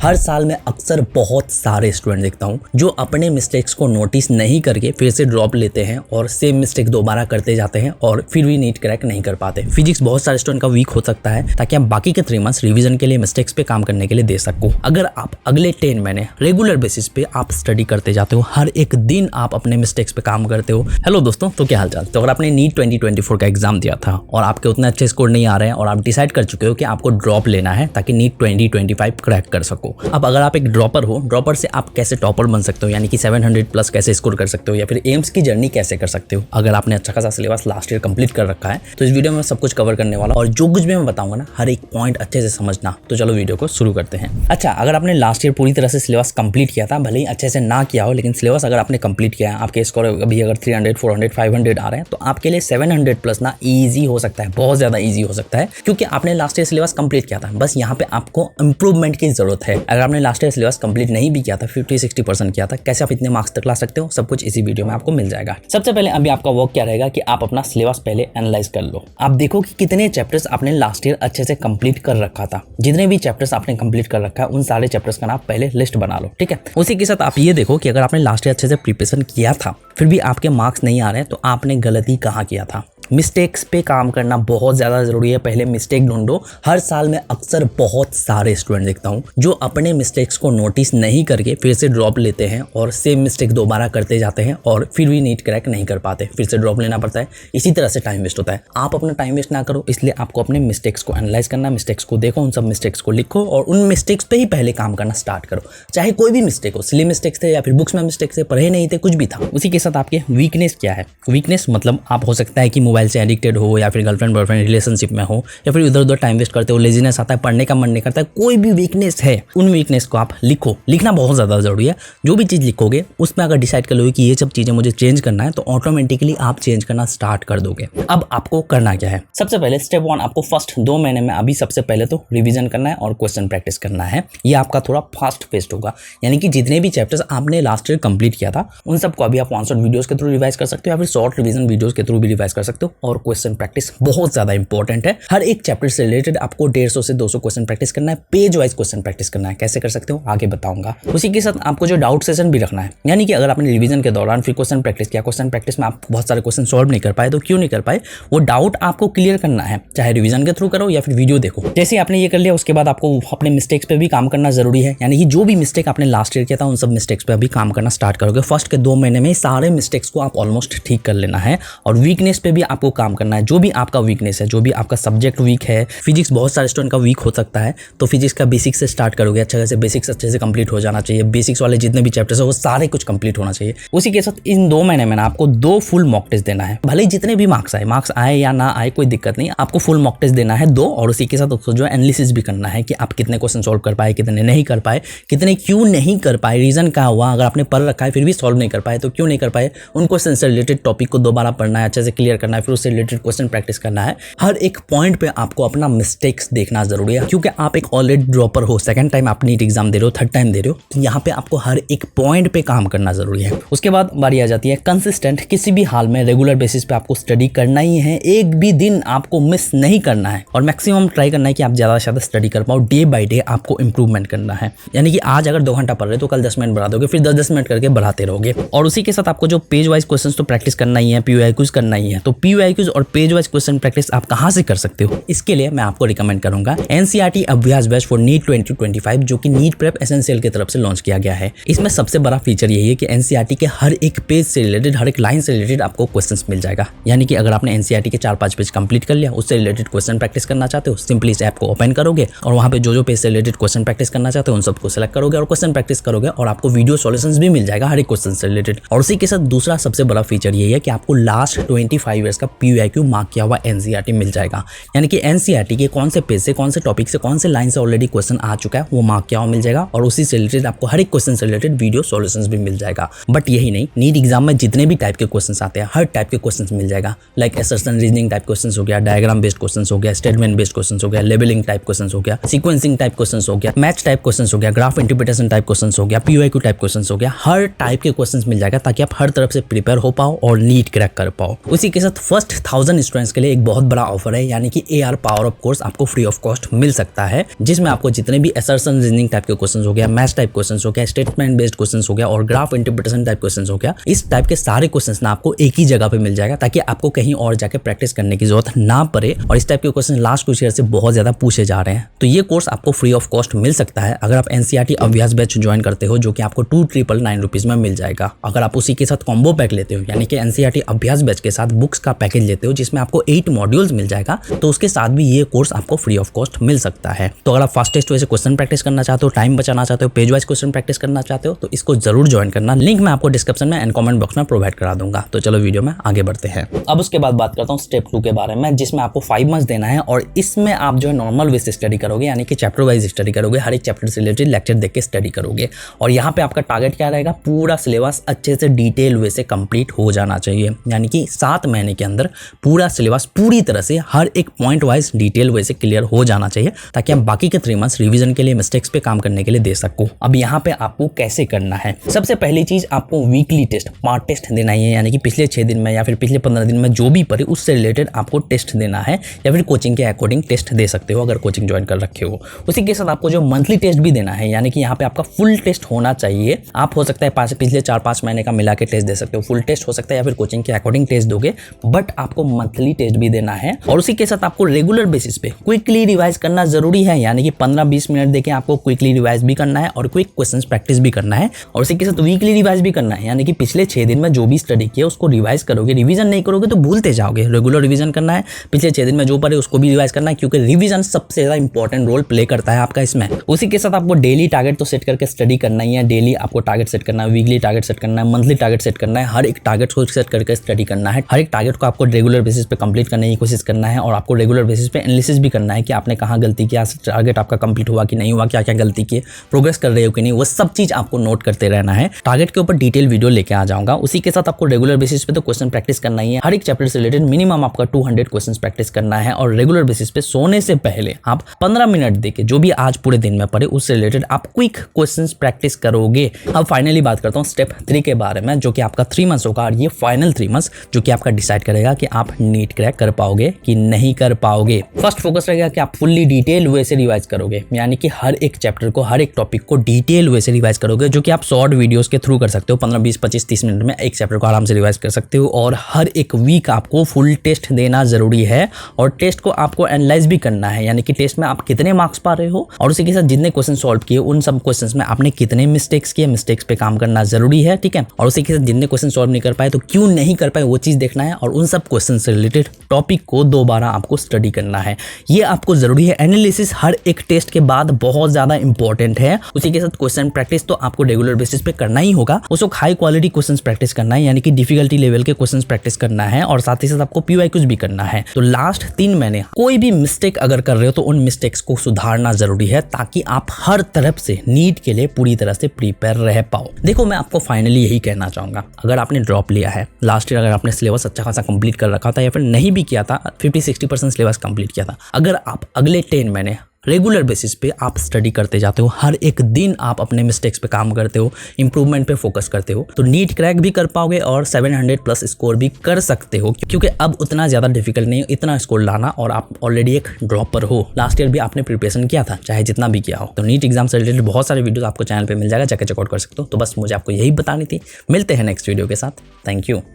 हर साल मैं अक्सर बहुत सारे स्टूडेंट देखता हूँ जो अपने मिस्टेक्स को नोटिस नहीं करके फिर से ड्रॉप लेते हैं और सेम मिस्टेक दोबारा करते जाते हैं और फिर भी नीट क्रैक नहीं कर पाते। फिजिक्स बहुत सारे स्टूडेंट का वीक हो सकता है ताकि हम बाकी के 3 मंथ्स रिवीजन के लिए मिस्टेक्स पे काम करने के लिए दे सको। अगर आप अगले 10 महीने रेगुलर बेसिस पे आप स्टडी करते जाते हो, हर एक दिन आप अपने मिस्टेक्स पे काम करते हो। हेलो दोस्तों, तो क्या हालचाल। तो अगर आपने नीट 2024 का एग्जाम दिया था और आपके उतने अच्छे स्कोर नहीं आ रहे हैं और आप डिसाइड कर चुके हो कि आपको ड्रॉप लेना है ताकि नीट 2025 क्रैक कर सको। अब अगर आप एक ड्रॉपर हो, ड्रॉपर से आप कैसे टॉपर बन सकते हो, यानी कि 700 प्लस कैसे स्कोर कर सकते हो या फिर एम्स की जर्नी कैसे कर सकते हो। अगर आपने अच्छा खासा सिलेबस लास्ट ईयर कंप्लीट कर रखा है तो इस वीडियो में सब कुछ कवर करने वाला और जो कुछ भी मैं बताऊंगा ना, हर एक पॉइंट अच्छे से समझना। तो चलो वीडियो को शुरू करते हैं। अच्छा, अगर आपने लास्ट ईयर पूरी तरह से सिलेबस कंप्लीट किया था, भले ही अच्छे से ना किया हो, लेकिन सिलेबस अगर आपने कंप्लीट किया है, आपके स्कोर अभी अगर 300, 400, 500 आ रहे हैं तो आपके लिए 700 प्लस ना ईजी हो सकता है, बहुत ज्यादा ईजी हो सकता है, क्योंकि आपने लास्ट ईयर सिलेबस कंप्लीट किया था। बस यहाँ पे आपको इंप्रूवमेंट की जरूरत है। अगर आपने लास्ट ईयर सिलेबस कंप्लीट नहीं भी किया था, 50-60% किया था, कैसे आप इतने मार्क्स तक ला सकते हो, सब कुछ इसी वीडियो में आपको मिल जाएगा। सबसे पहले अभी आपका वर्क क्या रहेगा कि आप अपना सिलेबस पहले एनालाइज कर लो। आप देखो कि कितने चैप्टर्स आपने लास्ट ईयर अच्छे से कंप्लीट कर रखा था। जितने भी चैप्टर्स आपने कंप्लीट कर रखा है उन सारे चैप्टर्स का ना पहले लिस्ट बना लो, ठीक है। उसी के साथ आप ये देखो कि अगर आपने लास्ट ईयर अच्छे से प्रिपरेशन किया था फिर भी आपके मार्क्स नहीं आ रहे हैं तो आपने गलती कहाँ किया था। मिस्टेक्स पे काम करना बहुत ज़्यादा ज़रूरी है। पहले मिस्टेक ढूंढो। हर साल मैं अक्सर बहुत सारे स्टूडेंट देखता हूँ जो अपने मिस्टेक्स को नोटिस नहीं करके फिर से ड्रॉप लेते हैं और सेम मिस्टेक दोबारा करते जाते हैं और फिर भी नीट क्रैक नहीं कर पाते, फिर से ड्रॉप लेना पड़ता है। इसी तरह से टाइम वेस्ट होता है। आप अपना टाइम वेस्ट ना करो, इसलिए आपको अपने मिस्टेक्स को एनालाइज करना, मिस्टेक्स को देखो, उन सब मिस्टेक्स को लिखो और उन मिस्टेक्स पे ही पहले काम करना स्टार्ट करो। चाहे कोई भी मिस्टेक हो, सिली मिस्टेक्स थे या फिर बुक्स में मिस्टेक्स थे, पढ़े नहीं थे, कुछ भी था। उसी के साथ आपके वीकनेस क्या है। वीकनेस मतलब आप हो सकता है कि मोबाइल से एडिक्टेड हो या फिर गर्लफ्रेंड बॉयफ्रेंड रिलेशनशिप में हो या फिर इधर उधर टाइम वेस्ट करते हो, लेजीनेस आता है, पढ़ने का मन नहीं करता है, कोई भी वीकनेस है, उन वीकनेस को आप लिखो। लिखना बहुत ज़्यादा जरूरी है। जो भी चीज़ लिखोगे उसमें अगर डिसाइड कर लोगे कि ये सब चीज़ें मुझे चेंज करना है तो ऑटोमेटिकली आप चेंज करना स्टार्ट कर दोगे। अब आपको करना क्या है। सबसे पहले स्टेप 1, आपको फर्स्ट 2 महीने में अभी सबसे पहले तो रिविजन करना है और क्वेश्चन प्रैक्टिस करना है। ये आपका थोड़ा फास्ट पेस्ट होगा, यानी कि जितने भी चैप्टर्स आपने लास्ट ईयर कंप्लीट किया था उन सबको अभी आप 1 शॉट वीडियोस के थ्रू रिवाइज कर सकते हो या फिर शॉर्ट रिवीजन वीडियोस के थ्रू भी रिवाइज कर सकते हो। और क्वेश्चन प्रैक्टिस बहुत ज्यादा इंपॉर्टेंट है। हर एक चैप्टर से रिलेटेड आपको 150 से 200 क्वेश्चन प्रैक्टिस करना है। पेज वाइज क्वेश्चन प्रैक्टिस करना है। कैसे कर सकते हो आगे बताऊंगा। उसी के साथ आपको जो डाउट सेशन भी रखना है, यानी कि अगर आपने रिवीजन के दौरान फिर क्वेश्चन प्रैक्टिस किया, क्वेश्चन प्रैक्टिस में आप बहुत सारे क्वेश्चन सॉल्व नहीं कर पाए तो क्यों नहीं कर पाए, वो डाउट आपको क्लियर करना है, चाहे रिवीजन के थ्रू करो या फिर वीडियो देखो। जैसे आपने ये कर लिया उसके बाद आपको अपने मिस्टेक्स पे भी काम करना जरूरी है, यानी कि जो भी मिस्टेक आपने लास्ट ईयर किया था उन सब मिस्टेक्स पे अभी काम करना स्टार्ट करोगे। फर्स्ट के 2 महीने में सारे मिस्टेक्स को आप ऑलमोस्ट ठीक कर लेना है और वीकनेस पे भी आपको काम करना है। जो भी आपका वीकनेस है, जो भी आपका सब्जेक्ट वीक है, फिजिक्स बहुत सारे स्टूडेंट का वीक हो सकता है तो फिजिक्स का बेसिक्स से स्टार्ट करोगे। अच्छा खासे बेसिक्स अच्छे से कंप्लीट हो जाना चाहिए। बेसिक्स वाले जितने भी चैप्टर्स है वो सारे कुछ कंप्लीट होना चाहिए। उसी के साथ इन 2 महीने में ना आपको 2 फुल मॉक टेस्ट देना है। भले ही जितने भी मार्क्स आए या ना आए कोई दिक्कत नहीं, आपको फुल मॉक टेस्ट देना है 2। और उसी के साथ उसको जो एनालिसिस भी करना है कि आप कितने क्वेश्चन सॉल्व कर पाए, कितने नहीं कर पाए, कितने क्यों नहीं कर पाए, रीजन क्या हुआ। अगर आपने पढ़ रखा है फिर भी सॉल्व नहीं कर पाए तो क्यों नहीं कर पाए, उन क्वेश्चन से रिलेटेड टॉपिक को दोबारा पढ़ना है, अच्छे से क्लियर करना है, फिर उससे रिलेटेड क्वेश्चन प्रैक्टिस करना है। हर एक पॉइंट पे आपको अपना मिस्टेक्स देखना जरूरी है, क्योंकि आप एक ऑलरेडी ड्रॉपर हो, सेकंड टाइम आप नीट एग्जाम दे रहे हो, थर्ड टाइम दे रहे हो, तो यहाँ पे आपको हर एक पॉइंट पे काम करना जरूरी है। उसके बाद बारी आ जाती है कंसिस्टेंट। किसी भी हाल में रेगुलर बेसिस पे आपको स्टडी करना ही है, एक भी दिन आपको मिस नहीं करना है और मैक्सिमम ट्राई करना है कि आप ज्यादा से ज्यादा स्टडी कर पाओ। डे बाय डे आपको इंप्रूवमेंट करना है, यानी कि आज अगर 2 घंटा पढ़ रहे तो कल 10 मिनट बढ़ा दोगे, फिर 10-10 मिनट करके बढ़ाते रहोगे। और उसी के साथ आपको जो पेज वाइज क्वेश्चन तो प्रैक्टिस करना ही है, PYQs करना ही है। तो PYQs और पेज वाइज क्वेश्चन प्रैक्टिस आप कहाँ से कर सकते हो, इसके लिए मैं आपको रिकमेंड करूंगा NCERT अभ्यास बैच फॉर नीट 2025, जो कि नीट प्रेप एसेंशियल की तरफ से लॉन्च किया गया है। इसमें सबसे बड़ा फीचर यही है कि NCERT के हर एक पेज से रिलेटेड, हर एक लाइन से रिलेटेड आपको क्वेश्चंस मिल जाएगा। यानी कि अगर आपने NCERT के 4-5 पेज कंप्लीट कर लिया, उससे रिलेटेड क्वेश्चन प्रैक्टिस करना चाहते हो, सिंपली इस ऐप को ओपन करोगे और वहां पे जो पेज से रिलेटेड क्वेश्चन प्रैक्टिस करना चाहते हो उन सबको सेलेक्ट करोगे और क्वेश्चन प्रैक्टिस करोगे और आपको वीडियो सॉल्यूशंस भी मिल जाएगा हर एक क्वेश्चन से रिलेटेड। और उसी के साथ दूसरा सबसे बड़ा फीचर यही है कि आपको लास्ट 25 ईयर्स का PYQ मार्क किया हुआ NCERT मिल जाएगा। यानी कि NCERT के कौन से पेज से, कौन से टॉपिक से, कौन से लाइन से ऑलरेडी क्वेश्चन आ चुका है वो मार्क किया हुआ मिल जाएगा और उसी से रिलेटेड आपको हर एक क्वेश्चन से रिलेटेड वीडियो सॉल्यूशंस भी मिल जाएगा। बट यही नहीं, नीट एग्जाम में जितने भी टाइप के क्वेश्चंस आते हैं हर टाइप के क्वेश्चंस मिल जाएगा। Like assertion reasoning type questions हो गया, डायग्राम बेस्ड क्वेश्चंस हो गया, स्टेटमेंट बेस्ड क्वेश्चंस हो गया, लेबलिंग टाइप क्वेश्चंस हो गया, सीक्वेंसिंग टाइप क्वेश्चंस हो गया, मैच टाइप क्वेश्चंस हो गया, ग्राफ इंटरप्रिटेशन टाइप क्वेश्चंस हो गया, PYQ टाइप क्वेश्चंस हो गया। हर टाइप के क्वेश्चंस मिल जाएगा ताकि आप हर तरफ से प्रिपेयर हो पाओ और नीट क्रैक कर पाओ। उसी के साथ फर्स्ट 1000 स्टूडेंट्स के लिए एक बहुत बड़ा ऑफर है, यानी कि AR पावर ऑफ कोर्स आपको फ्री ऑफ कॉस्ट मिल सकता है, जिसमें आपको जितने भी असर्शन रीजनिंग टाइप के क्वेश्चंस हो गया, मैथ्स टाइप क्वेश्चंस हो गया, स्टेटमेंट बेस्ड क्वेश्चंस हो गया और ग्राफ इंटरप्रिटेशन टाइप क्वेश्चंस हो गया, इस टाइप के सारे क्वेश्चंस ना आपको एक ही जगह पे मिल जाएगा, ताकि आपको कहीं और जाके प्रैक्टिस करने की जरूरत ना पड़े। और इस टाइप के क्वेश्चन लास्ट कुछ ईयर से बहुत ज्यादा पूछे जा रहे हैं। तो ये कोर्स आपको फ्री ऑफ कॉस्ट मिल सकता है अगर आप NCERT अभ्यास बैच ज्वाइन करते हो, जो कि आपको 2999 रुपीज में मिल जाएगा। अगर आप उसी के साथ कॉम्बो पैक लेते हो, यानी कि NCERT अभ्यास बैच के साथ बुक्स का पैकेज लेते हो जिसमें आपको 8 मॉड्यूल्स मिल जाएगा, तो उसके साथ भी ये कोर्स आपको फ्री ऑफ कॉस्ट मिल सकता है। तो अगर आप फास्टेस्ट वे से क्वेश्चन प्रैक्टिस करना चाहते हो, टाइम बचाना चाहते हो, पेज वाइज क्वेश्चन प्रैक्टिस करना चाहते हो, तो इसको जरूर ज्वाइन करना। लिंक मैं आपको डिस्क्रिप्शन में एंड कमेंट बॉक्स में प्रोवाइड करा दूंगा। तो चलो वीडियो में आगे बढ़ते हैं। अब उसके बाद बात करता हूँ स्टेप 2 के बारे में, जिसमें आपको 5 मंथ्स देना है और इसमें आप जो है नॉर्मल वे से स्टडी करोगे, यानी कि चैप्टर वाइज स्टडी करोगे, हर एक चैप्टर से रिलेटेड लेक्चर देख के स्टडी करोगे। और यहाँ पे आपका टारगेट क्या रहेगा, पूरा सिलेबस अच्छे से डिटेल वे से कंप्लीट हो जाना चाहिए, यानी कि 7 महीने के अंदर पूरा सिलेबस पूरी तरह से हर एक पॉइंट वाइज डिटेल वे से क्लियर हो जाना चाहिए, ताकि आप बाकी के 3 मंथ्स रिवीजन के लिए, मिस्टेक्स पे काम करने के लिए दे सको। अब यहाँ पे आपको कैसे करना है, सबसे पहली चीज आपको वीकली टेस्ट, पार्ट टेस्ट देना ही है, यानी कि पिछले 6 दिन में या फिर पिछले 15 दिन में जो भी पढ़े उससे रिलेटेड आपको टेस्ट देना है, या फिर कोचिंग के अकॉर्डिंग टेस्ट दे सकते हो अगर कोचिंग ज्वाइन कर रखे हो। उसी के साथ आपको जो मंथली टेस्ट भी देना है, यानी कि यहाँ पे आपका फुल टेस्ट होना चाहिए। आप हो सकता है पिछले 4-5 महीने का मिला के टेस्ट दे सकते हो, फुल टेस्ट हो सकता है या फिर कोचिंग के अकॉर्डिंग टेस्ट दोगे, बट आपको मंथली टेस्ट भी देना है। और उसी के साथ आपको रेगुलर बेसिस पे क्विकली रिवाइज करना जरूरी है, यानी कि 15-20 मिनट देके आपको क्विकली रिवाइज भी करना है और क्विक क्वेश्चंस प्रैक्टिस भी करना है। और उसी के साथ वीकली रिवाइज भी करना है, यानी कि पिछले 6 दिन में जो भी स्टडी किया उसको रिवाइज करोगे। रिवीजन नहीं करोगे तो भूलते जाओगे। रेगुलर रिवीजन करना है, पिछले 6 दिन में जो पढ़े उसको भी रिवाइज करना है, क्योंकि रिवीजन सबसे ज्यादा इंपॉर्टेंट रोल प्ले करता है आपका इसमें। उसी के साथ आपको डेली टारगेट तो सेट करके स्टडी करना ही है। डेली आपको टारगेट सेट करना है, वीकली टारगेट सेट करना है, मंथली टारगेट सेट करना है। हर एक टारगेट को सेट करके स्टडी करना है। हर एक टारगेट को आपको रेगुलर बेसिस पे कंप्लीट करने की कोशिश करना है और आपको रेगुलर बेसिस पे एनालिसिस भी करना है कि आपने कहाँ गलती किया, टारगेट आपका कंप्लीट हुआ कि नहीं हुआ, क्या क्या गलती किए, प्रोग्रेस कर रहे हो कि नहीं, वो सब चीज आपको नोट करते रहना है। टारगेट के ऊपर डिटेल वीडियो लेके आ जाऊंगा। उसी के साथ आपको रेगुलर बेसिस पे तो क्वेश्चन प्रैक्टिस करना ही है। हर एक चैप्टर से रिलेटेड मिनिमम आपका 200 क्वेश्चन प्रैक्टिस करना है और रेगुलर बेसिस पे सोने से पहले आप 15 मिनट देके जो भी आज पूरे दिन में पढ़े उससे रिलेटेड आप क्विक क्वेश्चंस प्रैक्टिस करोगे। अब फाइनली बात करता हूँ स्टेप 3 के बारे में, जो कि आपका 3 मंथ्स होगा और ये फाइनल 3 मंथ्स जो कि आपका डिसाइड करेगा कि आप नीट क्रैक कर पाओगे कि नहीं कर पाओगे। फर्स्ट फोकस रहेगा कि आप फुल्ली डिटेल वे से रिवाइज करोगे, यानी कि हर एक चैप्टर को, हर एक टॉपिक को डिटेल वे से रिवाइज करोगे, जो कि आप शॉर्ट वीडियोस के थ्रू कर सकते हो। 15, 20, 25, 30 मिनट में एक चैप्टर को आराम से रिवाइज कर सकते हो। और हर एक वीक आपको फुल टेस्ट देना जरूरी है और टेस्ट को आपको एनालाइज भी करना है, यानी कि टेस्ट में आप कितने मार्क्स पा रहे हो और उसी के साथ जितने क्वेश्चन सॉल्व किए उन सब क्वेश्चंस में आपने कितने मिस्टेक्स किए, मिस्टेक्स पे काम करना जरूरी है, ठीक है। और उसी के साथ जितने क्वेश्चन सॉल्व नहीं कर पाए तो क्यों नहीं कर पाए वो चीज देखना है और उन सब क्वेश्चन से रिलेटेड टॉपिक को दोबारा आपको स्टडी करना है। ये आपको जरूरी है। एनालिसिस हर एक टेस्ट के बाद बहुत ज्यादा इंपॉर्टेंट है। उसी के साथ क्वेश्चन प्रैक्टिस तो आपको रेगुलर बेसिस पे करना ही होगा। उसको हाई क्वालिटी क्वेश्चन प्रैक्टिस करना है, यानी कि डिफिकल्टी लेवल के क्वेश्चन प्रैक्टिस करना है और साथ ही साथ आपको PYQs भी करना है। तो लास्ट 3 महीने कोई भी मिस्टेक अगर कर रहे हो तो उन मिस्टेक्स को सुधारना जरूरी है, ताकि आप हर तरफ से नीट के लिए पूरी तरह से प्रिपेयर रह पाओ। देखो, मैं आपको फाइनली यही कहना चाहूंगा, अगर आपने ड्रॉप लिया है लास्ट ईयर, अगर आपने सिलेबस अच्छा खासा कंप्लीट कर रखा था या फिर नहीं भी किया था, 50-60% सिलेबस कंप्लीट किया था, अगर आप अगले 10 महीने रेगुलर बेसिस पे आप स्टडी करते जाते हो, हर एक दिन आप अपने मिस्टेक्स पे काम करते हो, इंप्रूवमेंट पे फोकस करते हो, तो नीट क्रैक भी कर पाओगे और 700+ स्कोर भी कर सकते हो, क्योंकि अब उतना ज्यादा डिफिकल्ट नहीं है इतना स्कोर लाना। और आप ऑलरेडी एक ड्रॉप पर हो, लास्ट ईयर भी आपने प्रिपरेशन किया था, चाहे जितना भी किया हो। तो नीट एग्जाम से रिलेटेड बहुत सारे वीडियोस आपको चैनल पे मिल जाएगा, जाकर चेकआउट कर सकते हो। तो बस मुझे आपको यही बतानी थी। मिलते हैं नेक्स्ट वीडियो के साथ। Thank you.